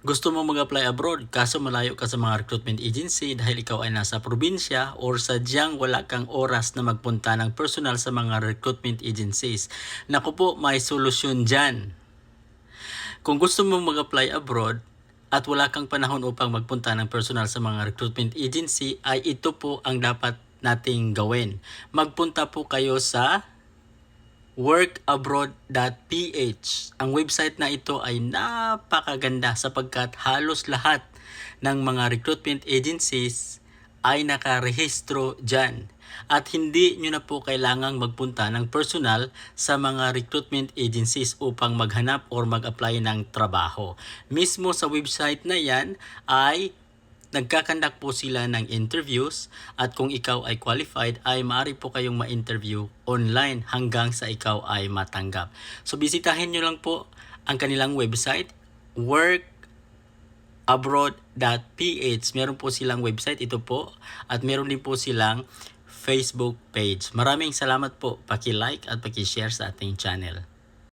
Gusto mo mag-apply abroad kaso malayo ka sa mga recruitment agency dahil ikaw ay nasa probinsya or sadyang wala kang oras na magpunta ng personal sa mga recruitment agencies. Naku po, may solusyon dyan. Kung gusto mo mag-apply abroad at wala kang panahon upang magpunta ng personal sa mga recruitment agency, ay ito po ang dapat nating gawin. Magpunta po kayo sa workabroad.ph. Ang website na ito ay napakaganda sapagkat halos lahat ng mga recruitment agencies ay nakarehistro dyan. At hindi nyo na po kailangang magpunta ng personal sa mga recruitment agencies upang maghanap or mag-apply ng trabaho. Mismo sa website na yan ay nagkakandak po sila ng interviews at kung ikaw ay qualified ay maaari po kayong ma-interview online hanggang sa ikaw ay matanggap. So bisitahin nyo lang po ang kanilang website, workabroad.ph. Meron po silang website, ito po, at meron din po silang Facebook page. Maraming salamat po. Paki-like at paki-share sa ating channel.